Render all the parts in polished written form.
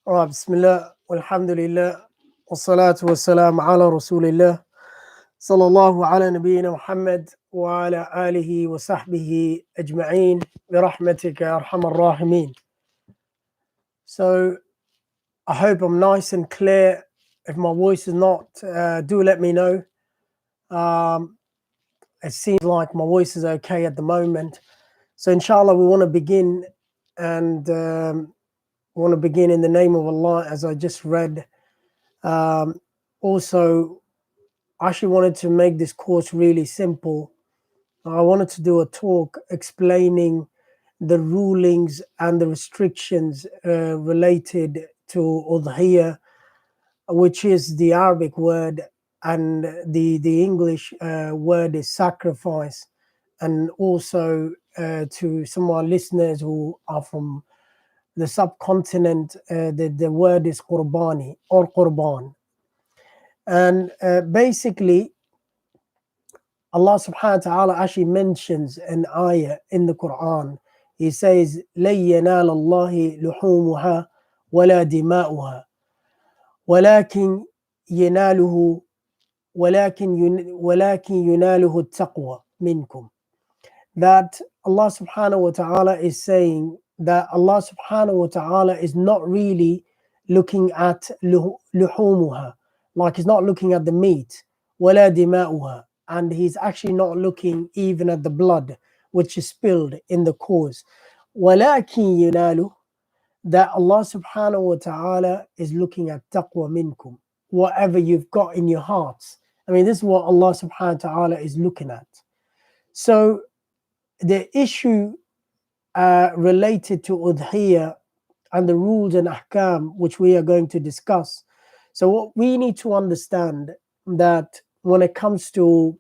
All right, Bismillah, walhamdulillah, wassalatu wassalamu ala rasulillah, sallallahu ala nabiyyina Muhammad wa ala alihi wa sahbihi ajma'een, bi rahmatika ya arhamar rahimin. So I hope I'm nice and clear. If my voice is not, do let me know. It seems like my voice is okay at the moment. So inshallah, we want to begin and want to begin in the name of Allah, as I just read. Also, I actually wanted to make this course really simple. I wanted to do a talk explaining the rulings and the restrictions related to Ud'hiyah, which is the Arabic word, and the English word is sacrifice. And also to some of our listeners who are from the subcontinent, the word is Qurbani or Qurban. And basically, Allah subhanahu wa ta'ala actually mentions an ayah in the Quran. He says, لَن يَنَالَ اللَّهِ لُحُومُهَا وَلَا دِمَاؤُهَا وَلَكِنْ يَنَالُهُ التَّقْوَى مِنْكُمْ. That Allah subhanahu wa ta'ala is saying that Allah subhanahu wa ta'ala is not really looking at luhumuha, like he's not looking at the meat, wala dima'uha, and he's actually not looking even at the blood which is spilled in the cause. Walakin yunalu, that Allah subhanahu wa ta'ala is looking at taqwa minkum, whatever you've got in your hearts. I mean, this is what Allah subhanahu wa ta'ala is looking at. So the issue related to Ud'hiyah and the rules and ahkam which we are going to discuss. So what we need to understand, that when it comes to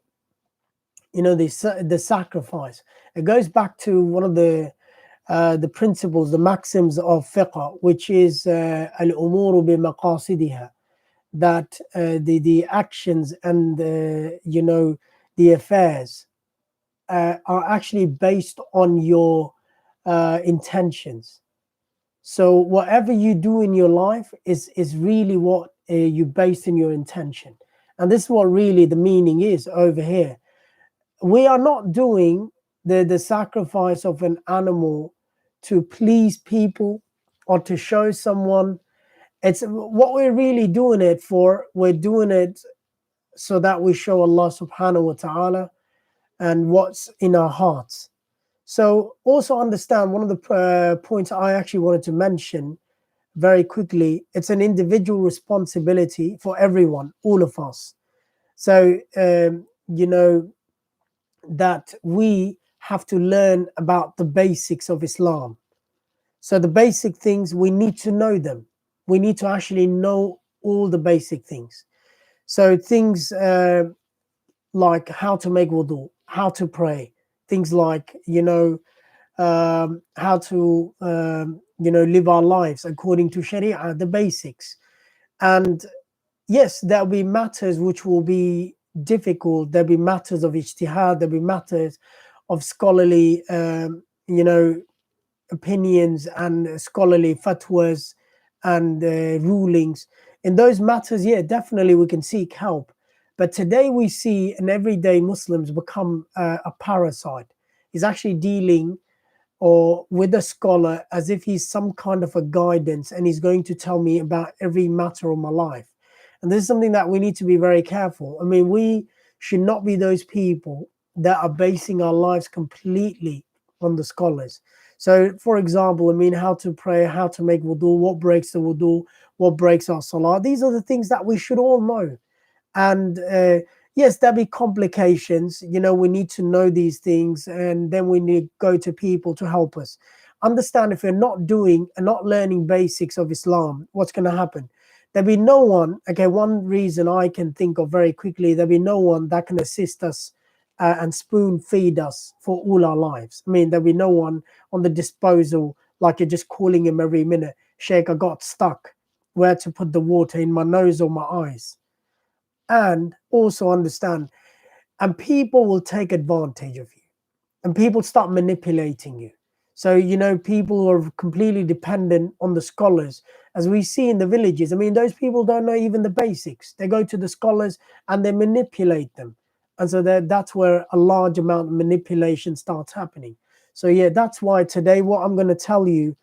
the sacrifice, it goes back to one of the principles, the maxims of fiqh, which is al-umuru bi maqasidiha, that the actions and the affairs are actually based on your intentions. So whatever you do in your life is really what you base in your intention. And this is what really the meaning is over here. We are not doing the sacrifice of an animal to please people or to show someone. It's what we're really doing it for. We're doing it so that we show Allah subhanahu wa ta'ala and what's in our hearts. So also understand one of the points I actually wanted to mention very quickly. It's an individual responsibility for everyone, all of us. So, that we have to learn about the basics of Islam. So the basic things, we need to know them. We need to actually know all the basic things. So things like how to make wudu, how to pray, things like, how to, live our lives according to Sharia, the basics. And yes, there'll be matters which will be difficult. There'll be matters of ijtihad, there'll be matters of scholarly, opinions and scholarly fatwas and rulings. In those matters, yeah, definitely we can seek help. But today we see an everyday Muslims become a parasite. He's actually dealing or with a scholar as if he's some kind of a guidance and he's going to tell me about every matter of my life. And this is something that we need to be very careful. I mean, we should not be those people that are basing our lives completely on the scholars. So, for example, I mean, how to pray, how to make wudu, what breaks the wudu, what breaks our salah. These are the things that we should all know. And yes, there'll be complications. We need to know these things, and then we need to go to people to help us. Understand, if you're not doing and not learning basics of Islam, what's going to happen? There'll be no one. Okay, one reason I can think of very quickly, there'll be no one that can assist us and spoon feed us for all our lives. I mean, there'll be no one on the disposal, like you're just calling him every minute. Sheikh, I got stuck. Where to put the water, in my nose or my eyes? And also understand, and people will take advantage of you, and people start manipulating you. So, people are completely dependent on the scholars, as we see in the villages. I mean, those people don't know even the basics. They go to the scholars and they manipulate them. And so that's where a large amount of manipulation starts happening. So, yeah, that's why today, what I'm going to tell you,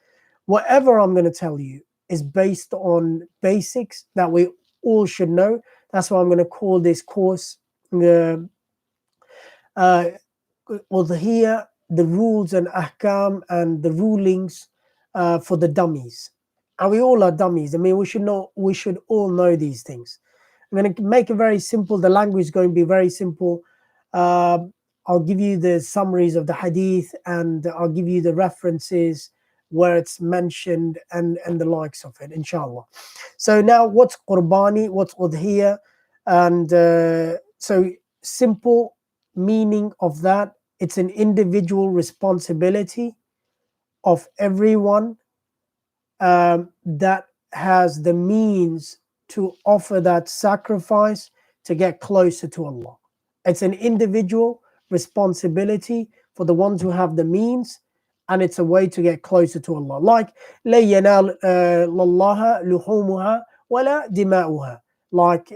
whatever I'm going to tell you, is based on basics that we all should know. That's why I'm going to call this course uh, Ud'hiyah, the rules and ahkam and the rulings for the dummies. And we all are dummies. I mean, we should all know these things. I'm going to make it very simple. The language is going to be very simple. Uh, I'll give you the summaries of the hadith, and I'll give you the references where it's mentioned and the likes of it, inshallah. So now, what's qurbani? What's udhiyah? And so simple meaning of that, it's an individual responsibility of everyone that has the means to offer that sacrifice to get closer to Allah. It's an individual responsibility for the ones who have the means, and it's a way to get closer to Allah. Like لا ينال الله لحومها ولا دماؤها. Like,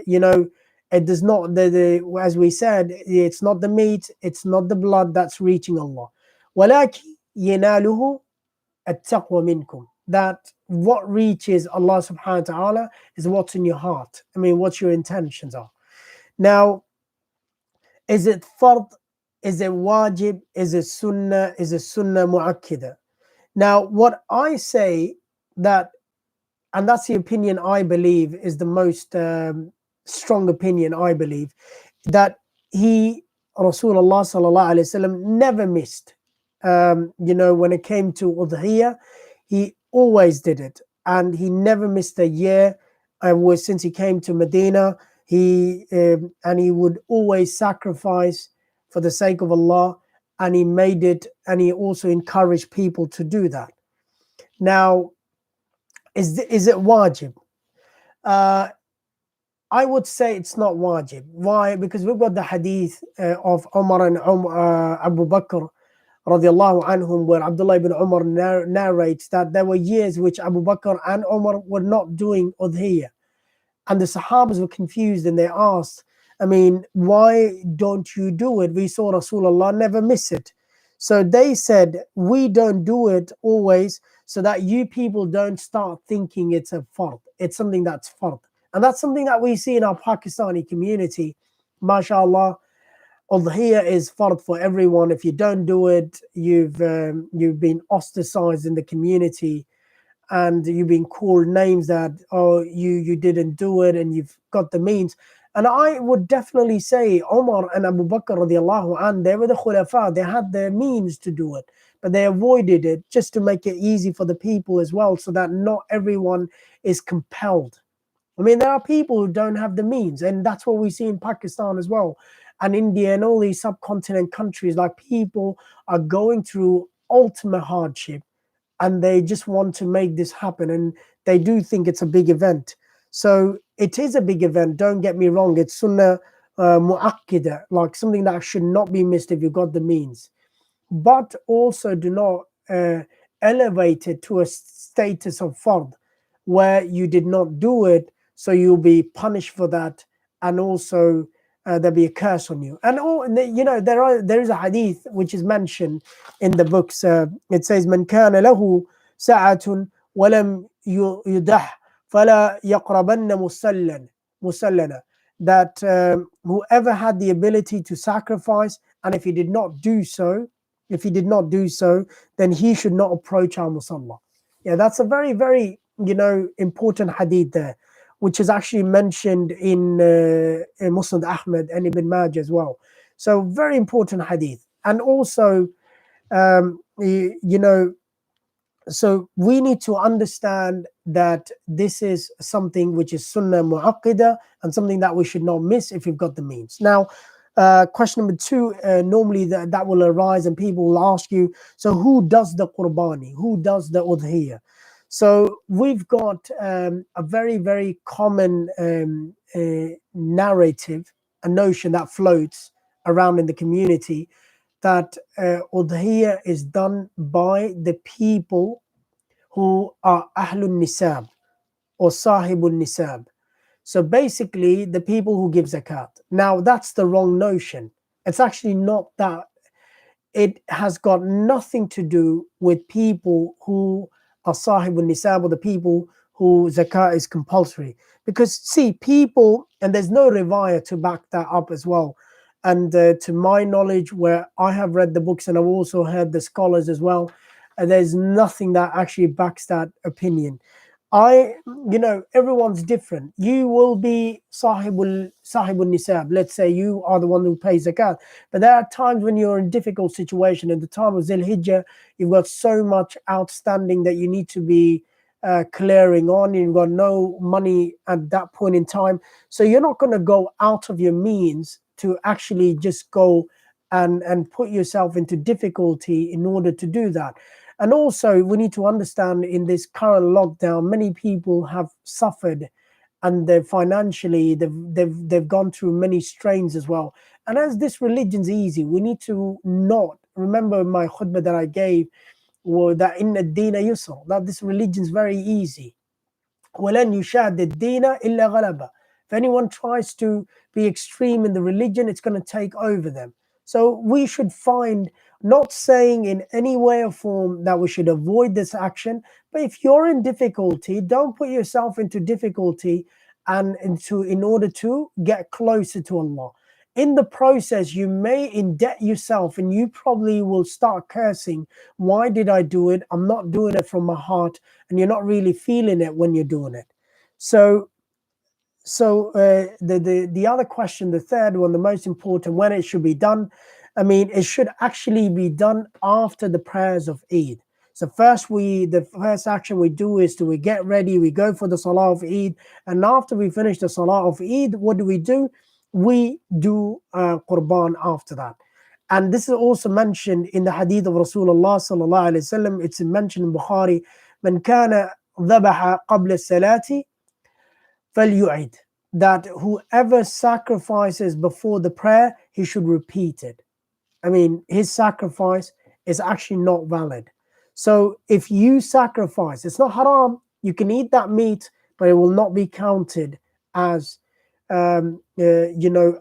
it does not, as we said, it's not the meat, it's not the blood that's reaching Allah. ولكن يناله التقوى منكم. That what reaches Allah subhanahu wa ta'ala is what's in your heart. I mean, what your intentions are. Now, is it fard? Is it wajib? Is it sunnah? Is it sunnah mu'akkida? Now, what I say that, and that's the opinion I believe is the most strong opinion, I believe, that Rasulullah sallallahu alaihi wasallam never missed. When it came to udhiyah, he always did it, and he never missed a year. Since he came to Medina, he would always sacrifice for the sake of Allah, and he made it, and he also encouraged people to do that. Now, is it wajib? I would say it's not wajib. Why? Because we've got the hadith of Umar and Abu Bakr radiallahu anhum, where Abdullah ibn Umar narrates that there were years which Abu Bakr and Umar were not doing udhiyah. And the Sahabas were confused, and they asked, I mean, why don't you do it? We saw Rasulullah never miss it. So they said, we don't do it always so that you people don't start thinking it's a fard. It's something that's fard. And that's something that we see in our Pakistani community. MashaAllah, Udhiyah is fard for everyone. If you don't do it, you've been ostracized in the community, and you've been called names that, oh, you didn't do it, and you've got the means. And I would definitely say Umar and Abu Bakr radiallahu anh, they were the khulafa. They had the means to do it, but they avoided it just to make it easy for the people as well, so that not everyone is compelled. I mean, there are people who don't have the means, and that's what we see in Pakistan as well, and India and all these subcontinent countries. Like, people are going through ultimate hardship, and they just want to make this happen, and they do think it's a big event. So it is a big event, don't get me wrong. It's sunnah mu'akkida, like something that should not be missed if you've got the means. But also do not elevate it to a status of fard, where you did not do it, so you'll be punished for that, and also there'll be a curse on you. And there is a hadith which is mentioned in the books. It says, "Man kana lahu sa'atun wa lam yudah fala yaqrabanna musallana." That whoever had the ability to sacrifice, and if he did not do so, then he should not approach our musalla. Yeah, that's a very, very important hadith there, which is actually mentioned in Musnad Ahmad and Ibn Majah as well. So very important hadith. And also, so we need to understand that this is something which is sunnah mu'aqqida, and something that we should not miss if we've got the means. Now, question number 2, normally that will arise, and people will ask you, so who does the qurbani? Who does the udhiyah? So we've got a very, very common narrative, a notion that floats around in the community, that Ud'hiyah is done by the people who are Ahlun Nisab or Sahibun Nisab. So basically, the people who give zakat. Now, that's the wrong notion. It's actually not that. It has got nothing to do with people who are Sahibun Nisab or the people who zakat is compulsory. Because, see, people, and there's no riwayah to back that up as well. And to my knowledge, where I have read the books and I've also heard the scholars as well, there's nothing that actually backs that opinion. Everyone's different. You will be sahibul nisab. Let's say you are the one who pays zakat. But there are times when you're in a difficult situation. At the time of Zil Hijjah, you've got so much outstanding that you need to be clearing on. You've got no money at that point in time. So you're not going to go out of your means to actually just go and put yourself into difficulty in order to do that. And also, we need to understand in this current lockdown, many people have suffered, and they've gone through many strains as well. And as this religion's easy, we need to not remember my khutbah that I gave, or that inna ad-dina yusr, that this religion's very easy. وَلَنْ يُشَادِّ الدِّينَ إِلَّا غَلَبَ. If anyone tries to be extreme in the religion, it's going to take over them. So we should find, not saying in any way or form that we should avoid this action, but if you're in difficulty, don't put yourself into difficulty in order to get closer to Allah. In the process, you may indebt yourself and you probably will start cursing. Why did I do it? I'm not doing it from my heart, and you're not really feeling it when you're doing it. So the other question, the third one, the most important, when it should be done. I mean, it should actually be done after the prayers of Eid. So the first action we do is we get ready, we go for the Salah of Eid, and after we finish the Salah of Eid, what do? We do Qurban after that. And this is also mentioned in the hadith of Rasulullah sallallahu alaihi wasallam. It's mentioned in Bukhari, "Man kana dhabaha qabla salati فَلْيُعِدْ," that whoever sacrifices before the prayer, he should repeat it. I mean, his sacrifice is actually not valid. So if you sacrifice, it's not haram. You can eat that meat, but it will not be counted as a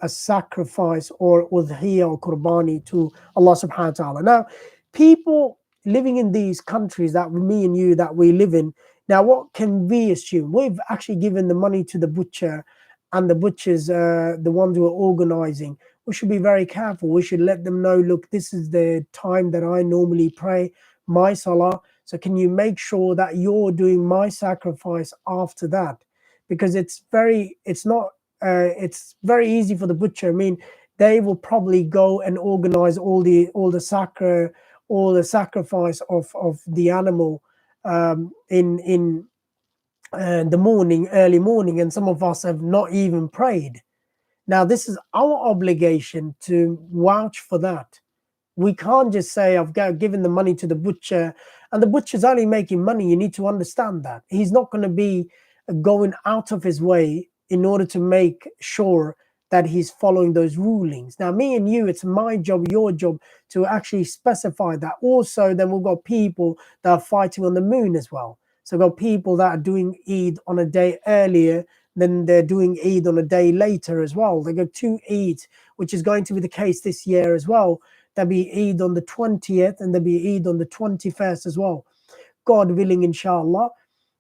sacrifice or udhiyah or qurbani to Allah subhanahu wa ta'ala. Now, people living in these countries that me and you that we live in, now what can we assume? We've actually given the money to the butcher, and the butchers, the ones who are organizing. We should be very careful. We should let them know, look, this is the time that I normally pray my salah. So can you make sure that you're doing my sacrifice after that? Because it's very easy for the butcher. I mean, they will probably go and organize all the sacrifice of the animal in the morning, early morning, and some of us have not even prayed. Now, this is our obligation to vouch for that. We can't just say, I've given the money to the butcher, and the butcher's only making money. You need to understand that. He's not going to be going out of his way in order to make sure that he's following those rulings. Now, me and you, it's my job, your job, to actually specify that. Also, then we've got people that are fighting on the moon as well. So we've got people that are doing Eid on a day earlier, then they're doing Eid on a day later as well. They got two Eids, which is going to be the case this year as well. There'll be Eid on the 20th and there'll be Eid on the 21st as well. God willing, inshallah.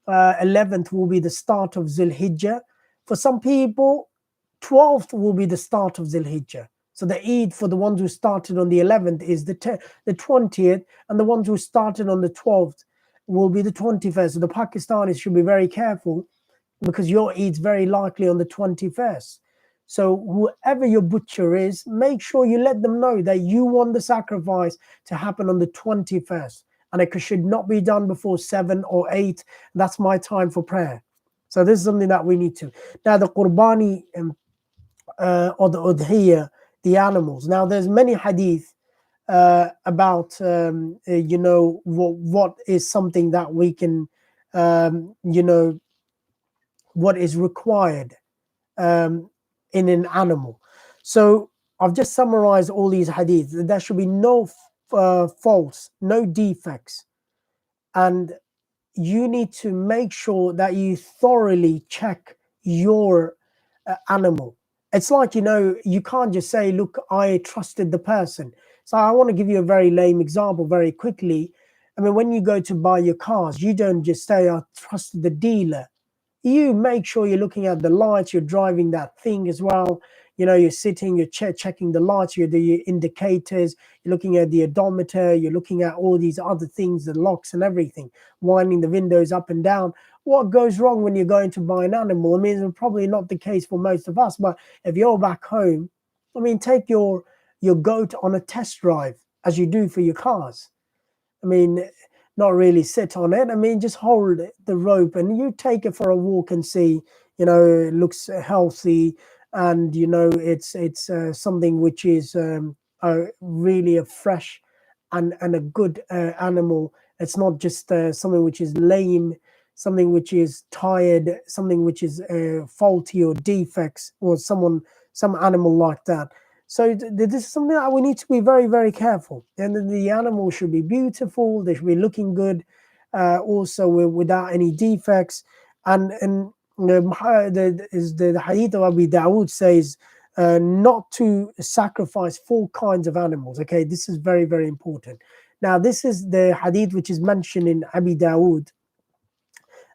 11th will be the start of Zul Hijjah. For some people, 12th will be the start of Zul Hijjah. So the Eid for the ones who started on the 11th is the 20th, and the ones who started on the 12th will be the 21st. So the Pakistanis should be very careful, because your Eid's very likely on the 21st. So whoever your butcher is, make sure you let them know that you want the sacrifice to happen on the 21st. And it should not be done before 7 or 8. That's my time for prayer. So this is something that we need to. Now the Qurbani or the Ud'hiyah, the animals. Now there's many hadith about, what is something that we can, what is required in an animal. So I've just summarized all these hadiths. There should be no faults, no defects. And you need to make sure that you thoroughly check your animal. It's like, you can't just say, look, I trusted the person. So I want to give you a very lame example very quickly. I mean, when you go to buy your cars, you don't just say, I trusted the dealer. You make sure you're looking at the lights, you're driving that thing as well. You're sitting, you're checking the lights, you're the indicators, you're looking at the odometer, you're looking at all these other things, the locks and everything, winding the windows up and down. What goes wrong when you're going to buy an animal? I mean, it's probably not the case for most of us, but if you're back home, I mean, take your goat on a test drive as you do for your cars. I mean, not really sit on it. I mean, just hold the rope and you take it for a walk and see, it looks healthy, and it's something which is really a fresh and a good animal. It's not just something which is lame, something which is tired, something which is faulty or defects, or some animal like that. So this is something that we need to be very, very careful. And the animal should be beautiful. They should be looking good, also without any defects. And the hadith of Abu Dawood says not to sacrifice 4 kinds of animals. Okay, this is very, very important. Now, this is the hadith which is mentioned in Abu Dawood.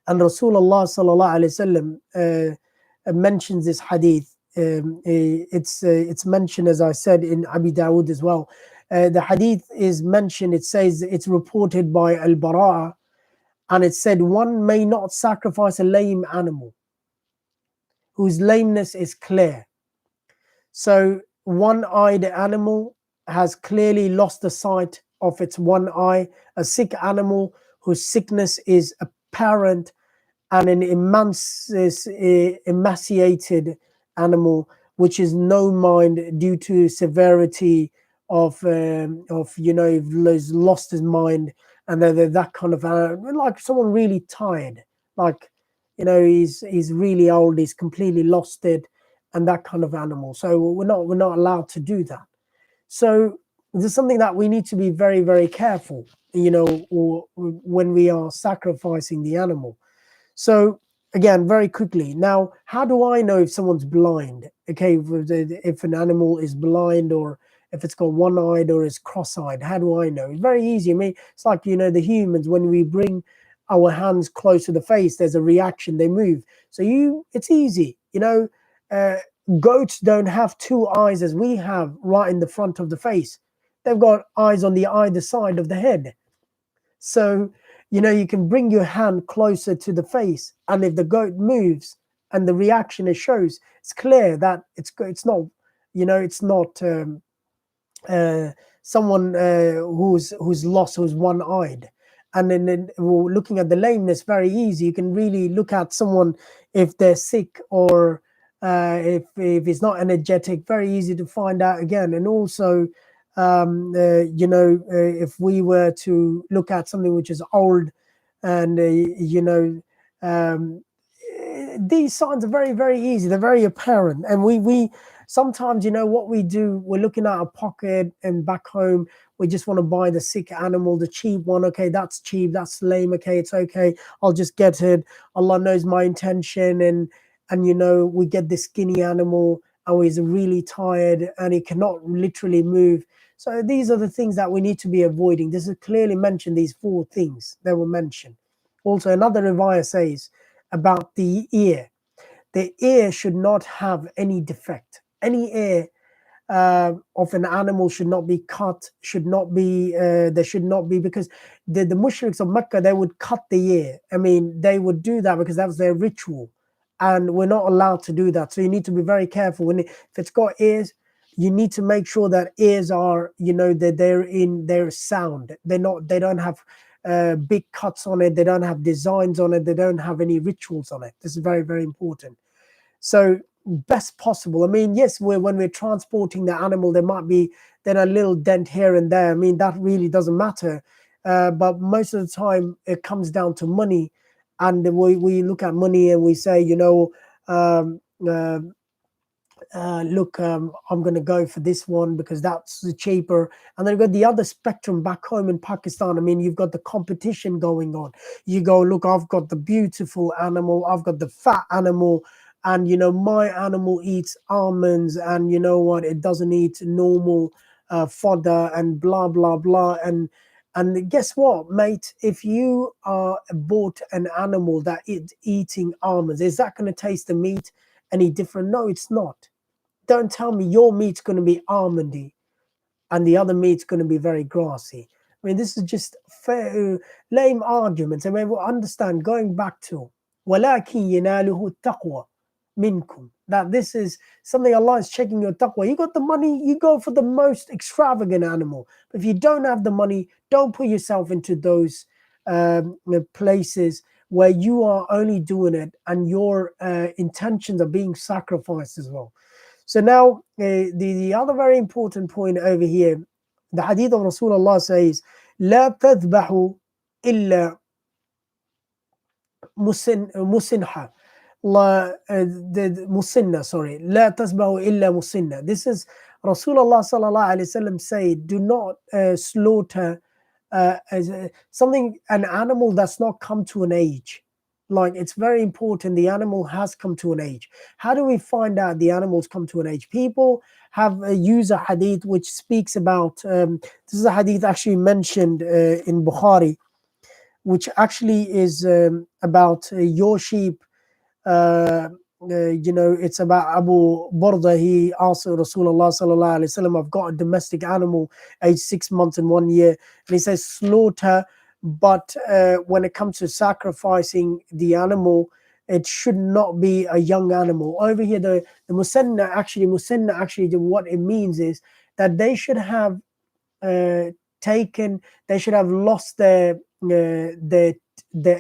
And Rasulullah sallallahu alaihi wasallam mentions this hadith. It's mentioned, as I said, in Abi Dawood as well. The hadith is mentioned. It says it's reported by Al-Bara, and it said, one may not sacrifice a lame animal whose lameness is clear. So one-eyed animal has clearly lost the sight of its one eye. A sick animal whose sickness is apparent, and an emaciated animal which is no mind due to severity of he's lost his mind, and that kind of like someone really tired, like he's really old, he's completely lost it, and that kind of animal. So we're not allowed to do that. So this is something that we need to be very, very careful, or when we are sacrificing the animal. So again, very quickly, now, how do I know if someone's blind? Okay, if an animal is blind, or if it's got one-eyed or is cross-eyed, how do I know? It's very easy. I mean, it's like, the humans, when we bring our hands close to the face, there's a reaction, they move. So it's easy. Goats don't have 2 eyes as we have right in the front of the face. They've got eyes on the either side of the head. So, you can bring your hand closer to the face, and if the goat moves and the reaction it shows, it's clear that it's not, it's not someone who's lost, who's one-eyed. And then looking at the lameness, very easy. You can really look at someone if they're sick, or if it's not energetic. Very easy to find out again. And also, if we were to look at something which is old, and these signs are very, very easy. They're very apparent. And we sometimes, what we do, we're looking at a pocket, and back home we just want to buy the sick animal, the cheap one. Okay, that's cheap, that's lame. Okay, it's okay, I'll just get it. Allah knows my intention. And we get this skinny animal, and he's really tired, and he cannot literally move. So these are the things that we need to be avoiding. This is clearly mentioned, these 4 things that were mentioned. Also, another riwayah says about the ear. The ear should not have any defect. Any ear of an animal should not be cut, should not be, there should not be, because the mushriks of Mecca, they would cut the ear. I mean, they would do that because that was their ritual, and we're not allowed to do that. So you need to be very careful. If it's got ears, you need to make sure that ears are, that they're sound. They don't have big cuts on it. They don't have designs on it. They don't have any rituals on it. This is very, very important. So best possible. I mean, yes, when we're transporting the animal, there might be then a little dent here and there. I mean, that really doesn't matter. But most of the time, it comes down to money. And we look at money and we say, look, I'm going to go for this one because that's cheaper. And then you've got the other spectrum back home in Pakistan. I mean, you've got the competition going on. You go, look, I've got the beautiful animal, I've got the fat animal, and my animal eats almonds, and you know what, it doesn't eat normal fodder, and blah blah blah. And guess what, mate? If you bought an animal that is eating almonds, is that going to taste the meat any different? No, it's not. Don't tell me your meat's going to be almondy and the other meat's going to be very grassy. I mean, this is just fair, lame arguments. I mean, we understand, going back to وَلَكِنْ يَنَالُهُ التَّقْوَى مِنْكُمْ, that this is something Allah is checking your taqwa. You got the money, you go for the most extravagant animal. But if you don't have the money, don't put yourself into those places where you are only doing it and your intentions are being sacrificed as well. So now the other very important point over here, the hadith of Rasulullah says, لا تذبحوا إلا مسنحة. The musinna, sorry, لا تذبحوا إلا musinna. This is Rasulullah sallallahu alaihi wasallam say, do not slaughter an animal that's not come to an age. Like, it's very important the animal has come to an age. How do we find out the animals come to an age? People have used a hadith which speaks about, this is a hadith actually mentioned in Bukhari, which actually is about your sheep. It's about Abu Burda. He asked Rasulullah sallallahu alaihi wasallam, I've got a domestic animal aged 6 months and 1 year, and he says slaughter, but when it comes to sacrificing the animal, it should not be a young animal. Over here, the musanna actually, what it means is that they should have lost their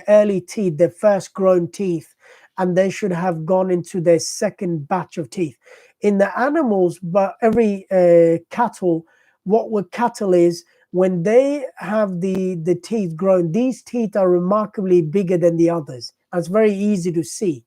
early teeth, their first grown teeth, and they should have gone into their second batch of teeth. In the animals, but every cattle, what cattle is, when they have the teeth grown, these teeth are remarkably bigger than the others. That's very easy to see.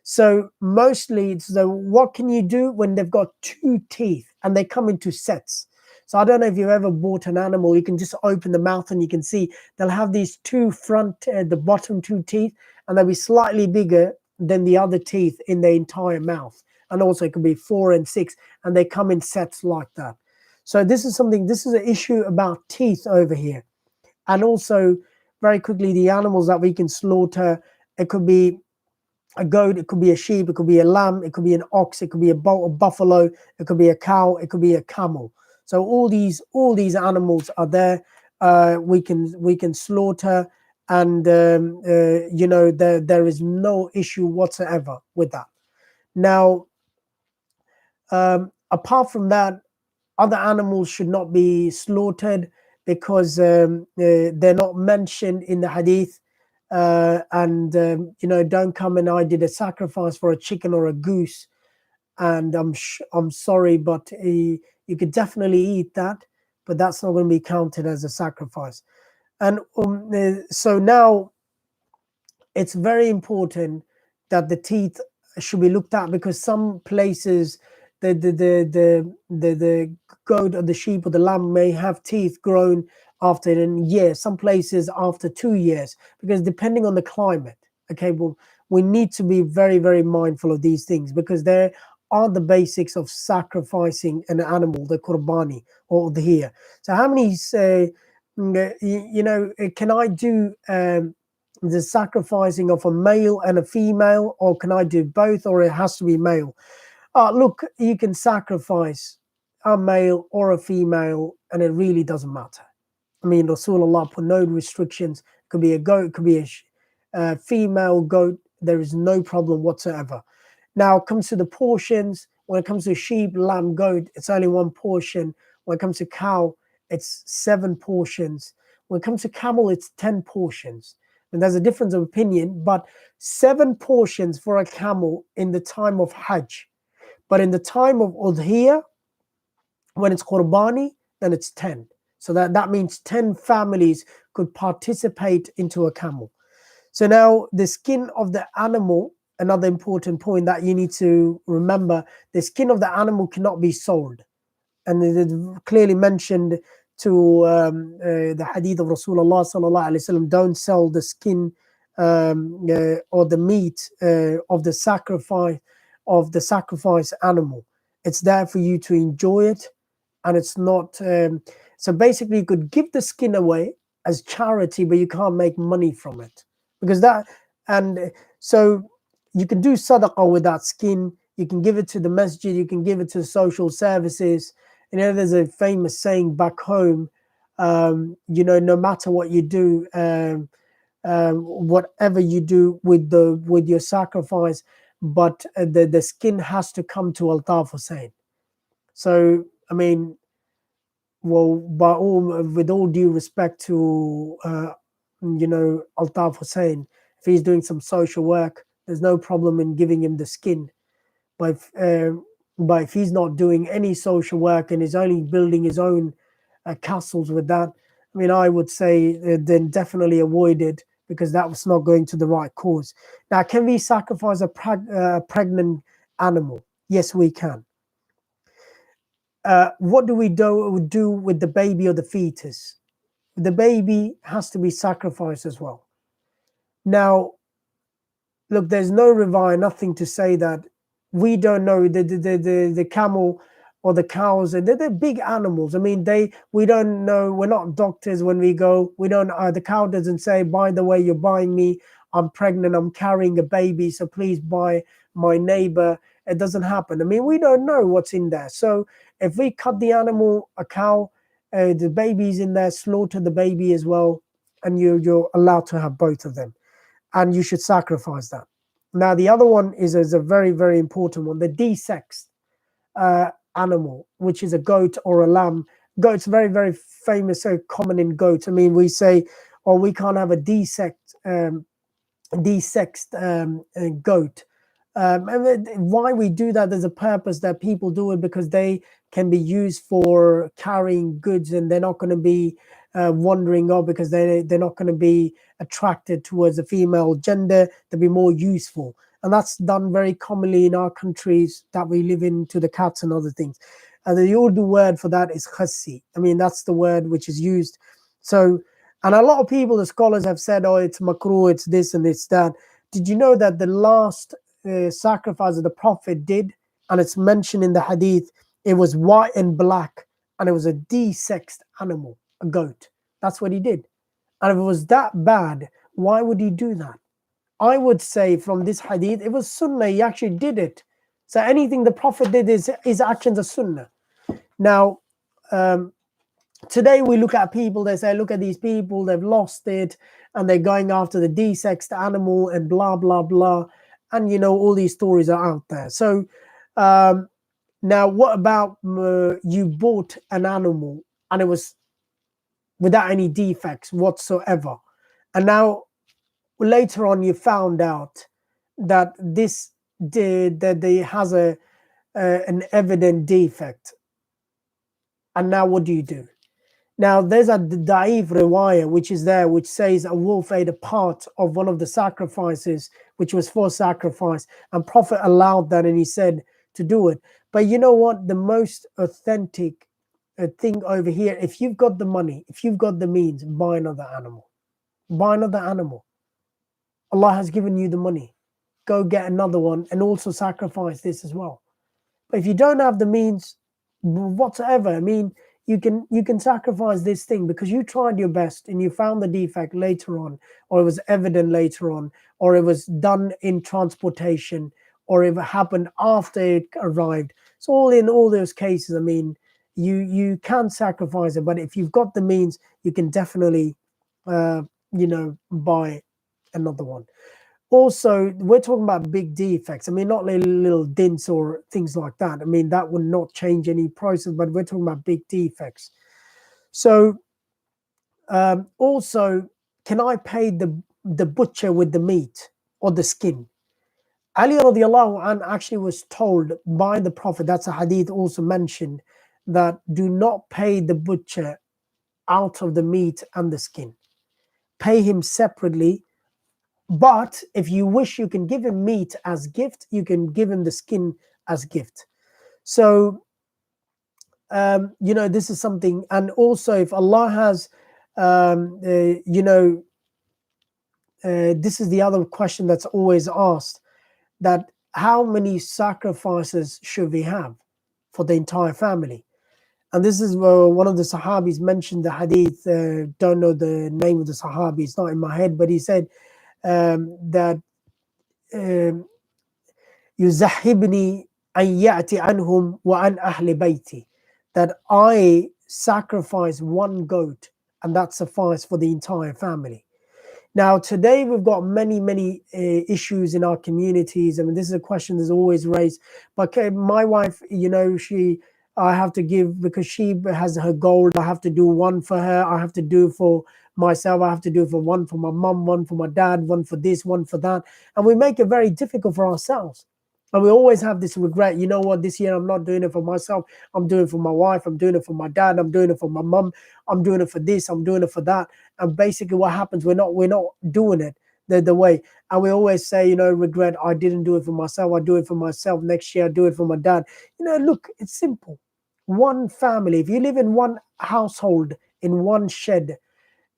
So mostly, what can you do when they've got 2 teeth and they come into sets? So I don't know if you've ever bought an animal, you can just open the mouth and you can see they'll have these 2 front, the bottom 2 teeth, and they'll be slightly bigger than the other teeth in the entire mouth. And also it could be 4 and 6, and they come in sets like that. So this is an issue about teeth over here. And also, very quickly, the animals that we can slaughter, it could be a goat, it could be a sheep, it could be a lamb, it could be an ox, it could be a buffalo, it could be a cow, it could be a camel. So all these animals are there. We can slaughter, and there is no issue whatsoever with that. Now, apart from that, other animals should not be slaughtered because they're not mentioned in the hadith. Don't come and I did a sacrifice for a chicken or a goose, and I'm sorry, but you could definitely eat that, but that's not going to be counted as a sacrifice. And so now it's very important that the teeth should be looked at, because some places the goat or the sheep or the lamb may have teeth grown after a year, some places after 2 years, because depending on the climate. Okay, well, we need to be very, very mindful of these things, because there are the basics of sacrificing an animal, the qurbani or ud'hiyah. So how many say, can I do the sacrificing of a male and a female, or can I do both, or it has to be male? Look, you can sacrifice a male or a female, and it really doesn't matter. I mean, Rasulullah put no restrictions. It could be a goat, it could be a female goat. There is no problem whatsoever. Now, it comes to the portions. When it comes to sheep, lamb, goat, it's only 1 portion. When it comes to cow, it's 7 portions. When it comes to camel, it's 10 portions. And there's a difference of opinion, but 7 portions for a camel in the time of Hajj. But in the time of Ud'hiyah, when it's Qurbani, then it's 10. So that means 10 families could participate into a camel. So now the skin of the animal another important point that you need to remember: the skin of the animal cannot be sold, and it is clearly mentioned to the hadith of Rasulullah sallallahu alaihi wasallam, don't sell the skin or the meat of the sacrifice animal. It's there for you to enjoy it, and it's not. So basically, you could give the skin away as charity, but you can't make money from it, because that. And so you can do sadaqah with that skin. You can give it to the masjid. You can give it to social services. You know, there's a famous saying back home. You know, no matter what you do, whatever you do with your sacrifice, but the skin has to come to Altaf Hussein. So I mean, well, with all due respect to you know, Altaf Hussein, if he's doing some social work, there's no problem in giving him the skin. But if he's not doing any social work and is only building his own castles with that, I mean, I would say then definitely avoid it, because that was not going to the right cause. Now, can we sacrifice a pregnant animal? Yes, we can. What do we do with the baby or the fetus? The baby has to be sacrificed as well. Now, look, there's no revire, nothing to say that we don't know the camel or the cows. They're big animals. I mean, we don't know. We're not doctors when we go. We don't. The cow doesn't say, by the way, you're buying me. I'm pregnant. I'm carrying a baby, so please buy my neighbor. It doesn't happen. I mean, we don't know what's in there. So if we cut the animal, a cow, the baby's in there, slaughter the baby as well, and you're allowed to have both of them, and you should sacrifice that. Now, the other one is a very, very important one: the desexed animal, which is a goat or a lamb. Goat's very, very famous, so common in goats. I mean, we say, oh, we can't have a desexed goat. And why we do that, there's a purpose that people do it, because they can be used for carrying goods, and they're not going to be wandering off, because they're not going to be attracted towards the female gender. They'll be more useful, and that's done very commonly in our countries that we live in, to the cats and other things. And the Urdu word for that is khassi. I mean, that's the word which is used. So, and a lot of people, the scholars, have said, oh, it's makruh, it's this and it's that. Did you know that the last sacrifice that the Prophet did, and it's mentioned in the hadith, it was white and black, and it was a desexed animal, a goat. That's what he did. And if it was that bad, why would he do that? I would say from this hadith, it was sunnah. He actually did it. So anything the Prophet did, his actions are sunnah. Now, today we look at people, they say, look at these people, they've lost it, and they're going after the desexed animal and blah, blah, blah. And, you know, all these stories are out there. So now what about you bought an animal and it was without any defects whatsoever, and now later on you found out that they has an evident defect, and now what do you do? Now there's a da'if riwayah which is there, which says a wolf ate a part of one of the sacrifices which was for sacrifice, and Prophet allowed that, and he said to do it. But you know what, the most authentic thing over here, if you've got the money, if you've got the means, buy another animal. Buy another animal. Allah has given you the money. Go get another one, and also sacrifice this as well. But if you don't have the means whatsoever, I mean, you can sacrifice this thing because you tried your best and you found the defect later on, or it was evident later on, or it was done in transportation, or it happened after it arrived. So in all those cases, I mean, you can sacrifice it, but if you've got the means, you can definitely buy another one. Also, we're talking about big defects. I mean, not little dents or things like that. I mean, that would not change any process, but we're talking about big defects. So also, can I pay the butcher with the meat or the skin? Ali radiallahu anh actually was told by the Prophet, that's a hadith also mentioned, that do not pay the butcher out of the meat and the skin. Pay him separately But if you wish, you can give him meat as gift. You can give him the skin as gift. So this is something. And also, if Allah has, this is the other question that's always asked, that how many sacrifices should we have for the entire family? And this is where one of the Sahabis mentioned the hadith. Don't know the name of the Sahabi, it's not in my head, but he said that يُزَحِّبْنِي أَنْ يَأْتِ عَنْهُمْ وَعَنْ أَهْلِ بَيْتِي, that I sacrifice one goat and that suffices for the entire family. Now, today we've got many issues in our communities. I mean, this is a question that's always raised. But my wife, I have to give, because she has her gold. I have to do one for her. I have to do for myself. I have to do for one for my mum, one for my dad, one for this, one for that. And we make it very difficult for ourselves. And we always have this regret. You know what? This year I'm not doing it for myself. I'm doing it for my wife. I'm doing it for my dad. I'm doing it for my mum. I'm doing it for this. I'm doing it for that. And basically, what happens? We're not doing it the way. And we always say, regret. I didn't do it for myself. I do it for myself. Next year I do it for my dad. Look, it's simple. One family. If you live in one household, in one shed,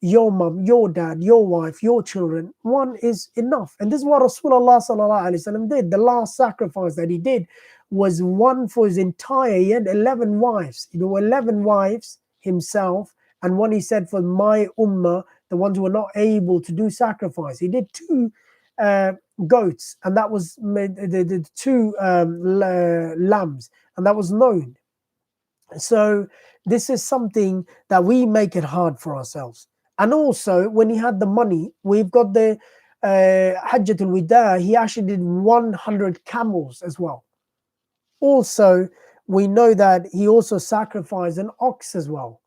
your mum, your dad, your wife, your children, one is enough. And this is what Rasulullah sallallahu alaihi wasallam did. The last sacrifice that he did was one for his entire, he had 11 wives. 11 wives himself, and one he said for my ummah, the ones who were not able to do sacrifice. He did 2 goats, and that was the 2 lambs, and that was known. So this is something that we make it hard for ourselves. And also, when he had the money, we've got the Hajjatul Wida, he actually did 100 camels as well. Also, we know that he also sacrificed an ox as well,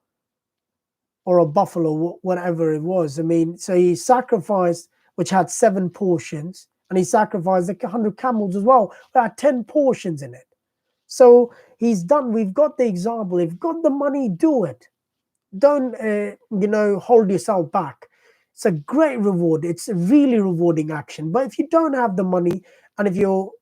or a buffalo, whatever it was. I mean, so he sacrificed, which had 7 portions, and he sacrificed 100 camels as well, that had 10 portions in it. So he's done. We've got the example. If you've got the money, do it. Don't hold yourself back. It's a great reward. It's a really rewarding action. But if you don't have the money, and if you're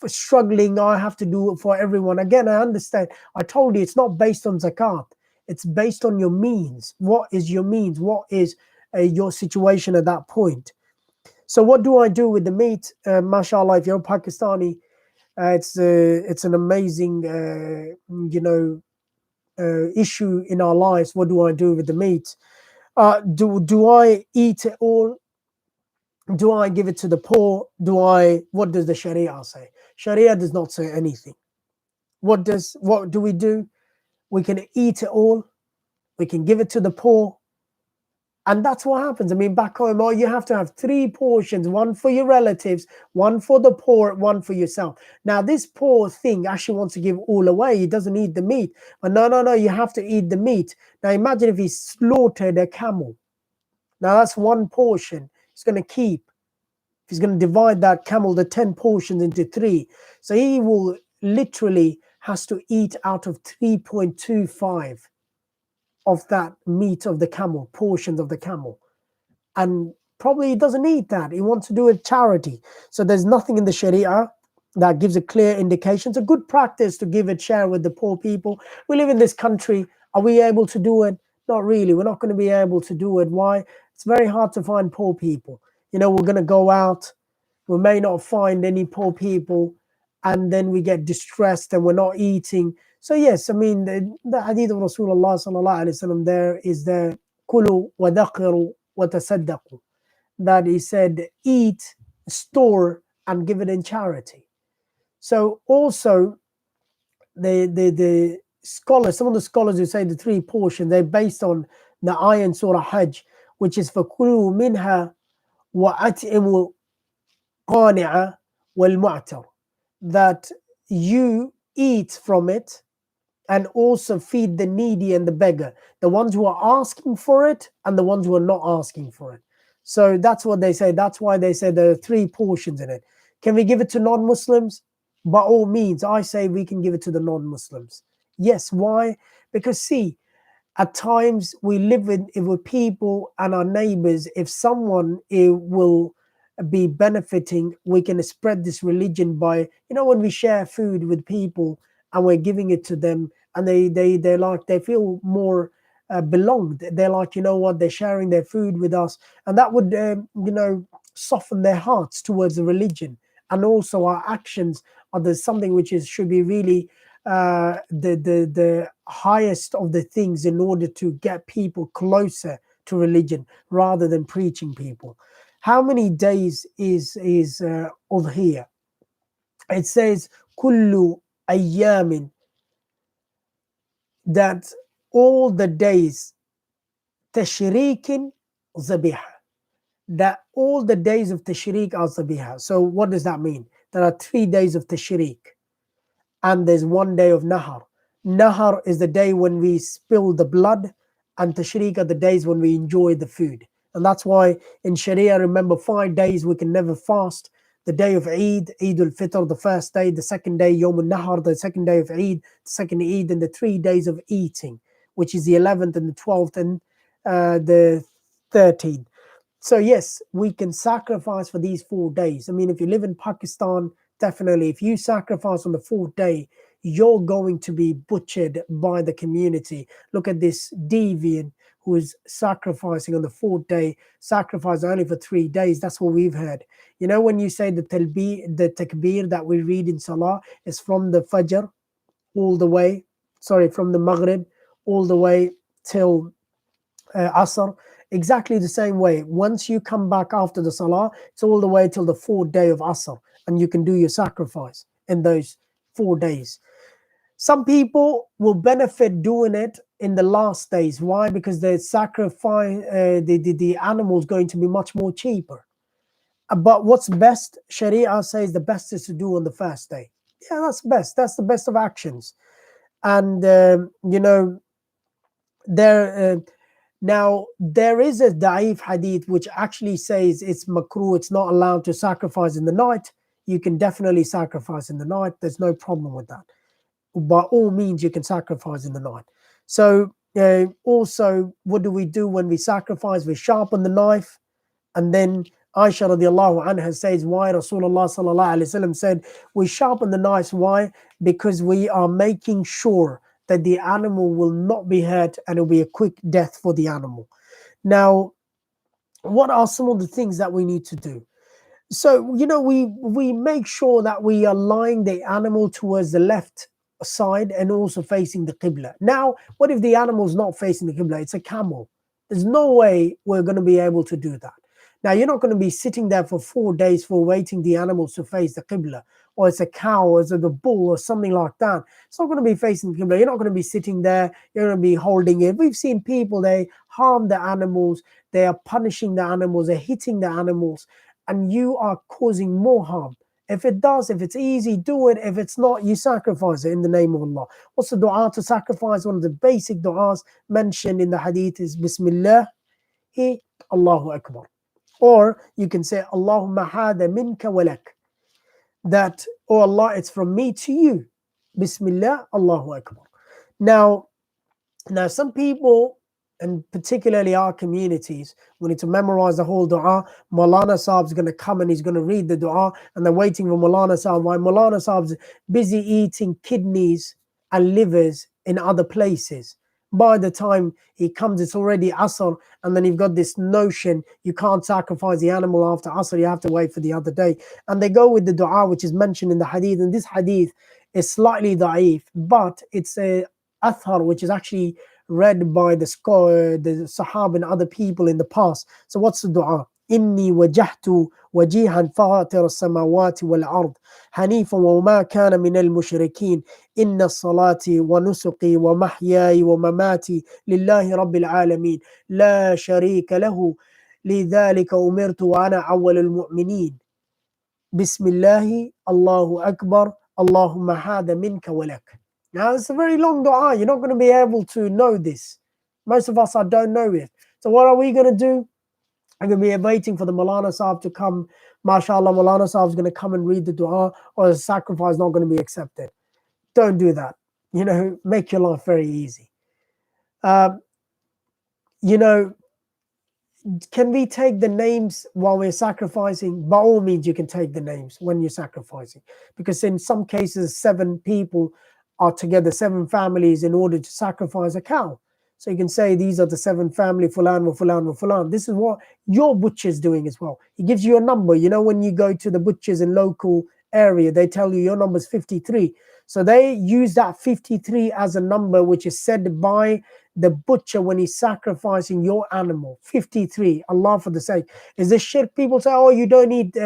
struggling, I have to do it for everyone. Again, I understand. I told you it's not based on zakat. It's based on your means. What is your means? What is your situation at that point? So what do I do with the meat? Mashallah, if you're Pakistani, it's an amazing issue in our lives. What do I do with the meat? Do I eat it all? Do I give it to the poor? What does the Sharia say? Sharia does not say anything. What do we do? We can eat it all. We can give it to the poor. And that's what happens. I mean, back home, you have to have 3 portions, one for your relatives, one for the poor, one for yourself. Now, this poor thing actually wants to give all away. He doesn't eat the meat. But no, you have to eat the meat. Now, imagine if he slaughtered a camel. Now, that's 1 portion he's going to keep. If he's going to divide that camel, the 10 portions, into 3. So he will literally has to eat out of 3.25 of that meat of the camel, portions of the camel. And probably he doesn't eat that. He wants to do a charity. So there's nothing in the Sharia that gives a clear indication. It's a good practice to give a share with the poor people. We live in this country. Are we able to do it? Not really. We're not going to be able to do it. Why? It's very hard to find poor people. We're going to go out. We may not find any poor people. And then we get distressed and we're not eating. So yes, I mean, the hadith of Rasulullah sallallahu alaihi wasallam there is the kulu wa daqiru wa tasaddaqu, that he said, eat, store, and give it in charity. So also the scholars, some of the scholars who say the 3 portions, they're based on the ayah in Surah Hajj, which is for kulu minha wa at'imu qani'a wal mu'tar, that you eat from it and also feed the needy and the beggar, the ones who are asking for it and the ones who are not asking for it. So that's what they say. That's why they say there are 3 portions in it. Can we give it to non-Muslims? By all means, I say we can give it to the non-Muslims. Yes, why? Because see, at times we live with people and our neighbors. If someone will be benefiting. We can spread this religion by, when we share food with people and we're giving it to them, and they like, they feel more belonged. They're like, what, they're sharing their food with us, and that would soften their hearts towards the religion. And also our actions are the something which is should be really the highest of the things in order to get people closer to religion rather than preaching people. How many days is Ud'hiyah? It says kullu ayyamin, that all the days, tashriqin zabiha, that all the days of tashriq are zabiha. So what does that mean? There are 3 days of tashriq and there's 1 day of nahar. Nahar is the day when we spill the blood, and tashriq are the days when we enjoy the food. And that's why in Sharia, remember, 5 days we can never fast. The day of Eid, Eid al-Fitr, the first day; the second day, Yawm al-Nahar, the second day of Eid; the second Eid; and the 3 days of eating, which is the 11th and the 12th and the 13th. So yes, we can sacrifice for these 4 days. I mean, if you live in Pakistan, definitely, if you sacrifice on the 4th day, you're going to be butchered by the community. Look at this deviant who is sacrificing on the 4th day, sacrifice only for 3 days. That's what we've heard. When you say the takbir that we read in Salah is from the Fajr all the way, from the Maghrib all the way till Asr, exactly the same way. Once you come back after the Salah, it's all the way till the 4th day of Asr, and you can do your sacrifice in those 4 days. Some people will benefit doing it in the last days. Why? Because the sacrifice, the animal is going to be much more cheaper. But what's best? Sharia says the best is to do on the first day. Yeah, that's best. That's the best of actions. And there. Now, there is a da'if hadith which actually says it's makruh, it's not allowed to sacrifice in the night. You can definitely sacrifice in the night. There's no problem with that. By all means, you can sacrifice in the night. So also, what do we do when we sacrifice? We sharpen the knife, and then Aisha radiallahu anha says why Rasulullah sallallahu alaihi wasallam said we sharpen the knives. Why? Because we are making sure that the animal will not be hurt and it will be a quick death for the animal. Now, what are some of the things that we need to do? So, we make sure that we are lying the animal towards the left side and also facing the Qibla. Now, what if the animal is not facing the Qibla? It's a camel. There's no way we're going to be able to do that. Now, you're not going to be sitting there for 4 days for waiting the animals to face the Qibla, or it's a cow, or it's a bull, or something like that. It's not going to be facing the Qibla. You're not going to be sitting there. You're going to be holding it. We've seen people, they harm the animals. They are punishing the animals. They're hitting the animals. And you are causing more harm. If it's easy, do it. If it's not, you sacrifice it in the name of Allah. What's the dua to sacrifice? One of the basic du'as mentioned in the hadith is Bismillah, Allahu Akbar. Or you can say, Allahumma hada minka walak. That, oh Allah, it's from me to you. Bismillah, Allahu Akbar. Now some people, and particularly our communities, we need to memorize the whole dua. Maulana Sahib's going to come and he's going to read the dua, and they're waiting for Maulana Sahib. While Maulana Sahib's busy eating kidneys and livers in other places. By the time he comes, it's already Asr, and then you've got this notion you can't sacrifice the animal after Asr, you have to wait for the other day. And they go with the dua which is mentioned in the hadith, and this hadith is slightly da'if, but it's a athar which is actually read by the Sahaba and other people in the past. So what's the dua? إني وجهت وجيها فاطر السماوات والأرض حنيفا وما كان من المشركين إن الصلاة ونسقي ومحياي ومماتي لله رب العالمين لا شريك له لذلك أمرت وأنا أول المؤمنين بسم الله الله أكبر اللهم هذا منك ولك. Now it's a very long dua. You're not going to be able to know this. Most of us don't know it. So what are we going to do? I'm going to be waiting for the Maulana Sahib to come. MashaAllah, Maulana Sahib is going to come and read the dua, or the sacrifice is not going to be accepted. Don't do that. Make your life very easy. can we take the names while we're sacrificing? By all means, you can take the names when you're sacrificing, because in some cases, 7 people are together, 7 families, in order to sacrifice a cow. So you can say these are the 7 family, fulan wa fulan wa fulan. This is what your butcher is doing as well. He gives you a number. You know, when you go to the butchers in local area, they tell you your number is 53. So they use that 53 as a number which is said by the butcher when he's sacrificing your animal. 53, Allah for the sake. Is this shirk? People say, oh, you don't need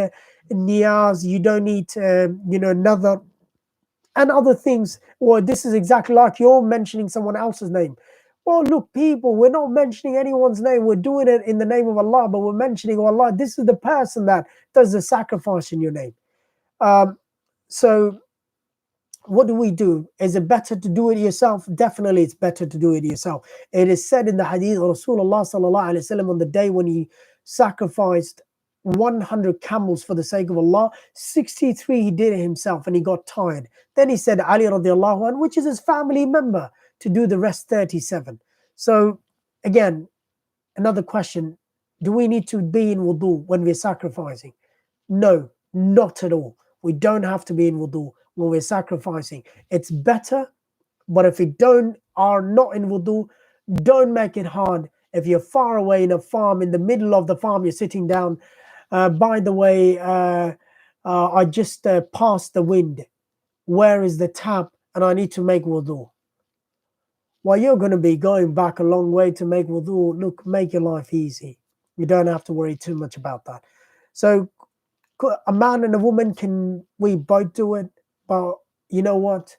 niyaz, you don't need, another, and other things. Or this is exactly like you're mentioning someone else's name. Well, look, people, we're not mentioning anyone's name. We're doing it in the name of Allah, but we're mentioning, oh Allah, this is the person that does the sacrifice in your name. So what do? Is it better to do it yourself? Definitely it's better to do it yourself. It is said in the hadith of Rasulullah sallallahu alaihi wasallam, on the day when he sacrificed 100 camels for the sake of Allah, 63 he did it himself and he got tired. Then he said Ali radiallahu anhu, which is his family member, to do the rest 37. So again, another question, do we need to be in wudu when we're sacrificing? No, not at all. We don't have to be in wudu when we're sacrificing. It's better, but if we are not in wudu, don't make it hard. If you're far away in a farm, in the middle of the farm, you're sitting down. By the way, I just passed the wind. Where is the tap? And I need to make wudu. Well, you're going to be going back a long way to make wudu. Look, make your life easy. You don't have to worry too much about that. So a man and a woman, we both do it? But you know what?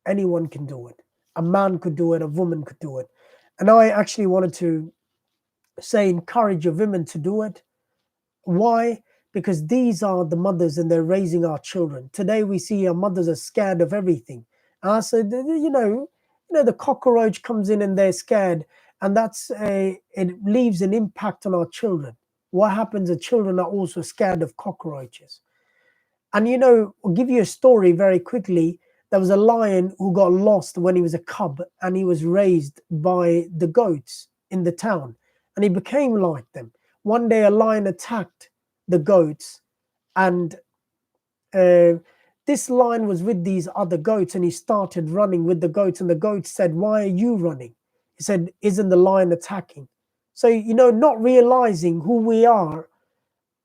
Anyone can do it. A man could do it, a woman could do it. And I actually wanted to say, encourage your women to do it. Why? Because these are the mothers and they're raising our children. Today we see our mothers are scared of everything. And I said, the cockroach comes in and they're scared. And it leaves an impact on our children. What happens? The children are also scared of cockroaches. And I'll give you a story very quickly. There was a lion who got lost when he was a cub, and he was raised by the goats in the town, and he became like them. One day a lion attacked the goats, and this lion was with these other goats, and he started running with the goats, and the goats said, "Why are you running?" He said, "Isn't the lion attacking?" So, not realizing who we are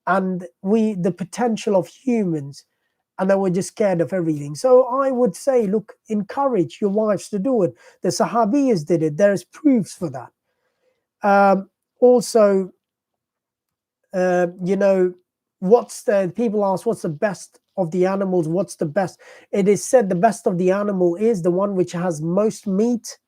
and the potential of humans, and then we're just scared of everything. So I would say, look, encourage your wives to do it. The Sahabiyas did it. There is proofs for that. Also, people ask, what's the best of the animals? What's the best? It is said the best of the animal is the one which has most meat,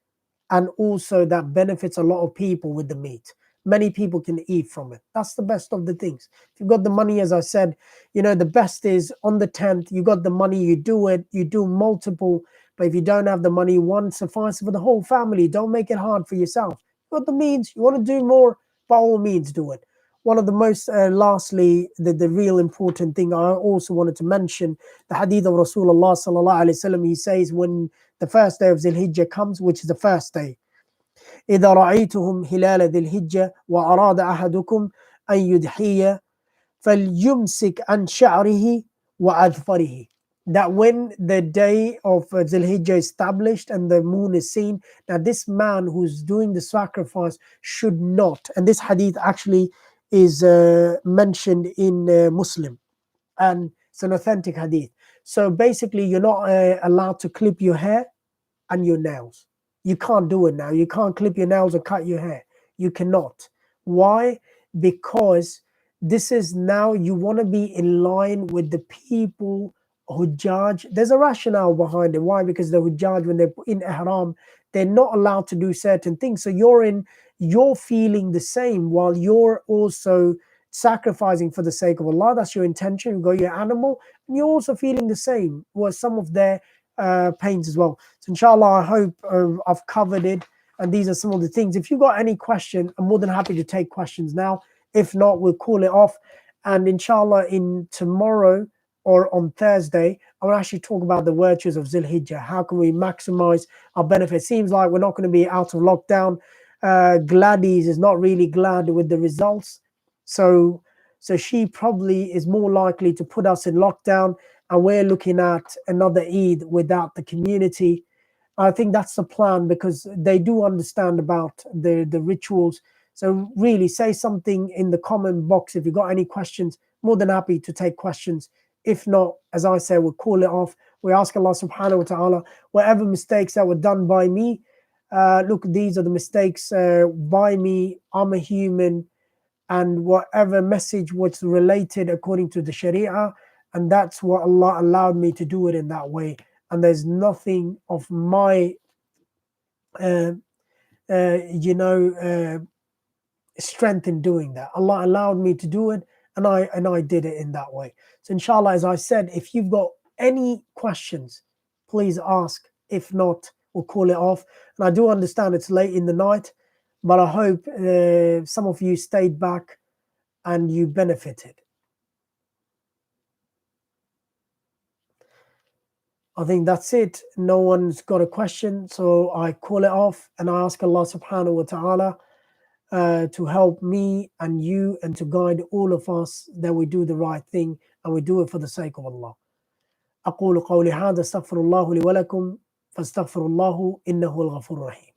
and also that benefits a lot of people with the meat. Many people can eat from it. That's the best of the things. If you've got the money, as I said, the best is on the 10th, you got the money, you do it, you do multiple. But if you don't have the money, one suffices for the whole family. Don't make it hard for yourself. You've got the means, you want to do more, by all means do it. One of the most, lastly, the real important thing I also wanted to mention, the hadith of Rasulullah sallallahu alaihi wasallam. He says, when the first day of Zil Hijjah comes, which is the first day, إذا رأيتهم هلال ذي الحجة وأراد أحدكم أن يضحي فليمسك عن شعره وأظفره. That when the day of Zil Hijjah is established and the moon is seen, that this man who's doing the sacrifice should not, and this hadith actually is mentioned in Muslim, and it's an authentic hadith. So basically, you're not allowed to clip your hair and your nails. You can't do it now. You can't clip your nails or cut your hair. You cannot. Why? Because this is now, you want to be in line with the people who judge. There's a rationale behind it. Why? Because the Hujjaj, when they're in ihram, they're not allowed to do certain things. So you're feeling the same while you're also sacrificing for the sake of Allah. That's your intention. You got your animal, and you're also feeling the same. Well, some of their pains as well. So inshallah, I hope I've covered it, and these are some of the things. If you've got any question, I'm more than happy to take questions now. If not, we'll call it off, and inshallah in tomorrow or on Thursday, I will actually talk about the virtues of Zil Hijjah. How can we maximize our benefit? It seems like we're not going to be out of lockdown. Gladys is not really glad with the results. So she probably is more likely to put us in lockdown, and we're looking at another Eid without the community. I think that's the plan, because they do understand about the rituals. So really say something in the comment box if you've got any questions. More than happy to take questions. If not, as I say, we'll call it off. We ask Allah subhanahu wa ta'ala, whatever mistakes that were done by me, look, these are the mistakes by me. I'm a human, and whatever message was related according to the Sharia, and that's what Allah allowed me to do it in that way. And there's nothing of my, strength in doing that. Allah allowed me to do it, and I did it in that way. So inshallah, as I said, if you've got any questions, please ask. If not, we'll call it off. And I do understand it's late in the night, but I hope some of you stayed back and you benefited. I think that's it. No one's got a question, so I call it off, and I ask Allah subhanahu wa ta'ala to help me and you, and to guide all of us that we do the right thing and we do it for the sake of Allah. أقول قولي هذا استغفر الله لي ولكم فاستغفروا الله إنه الغفور الرحيم.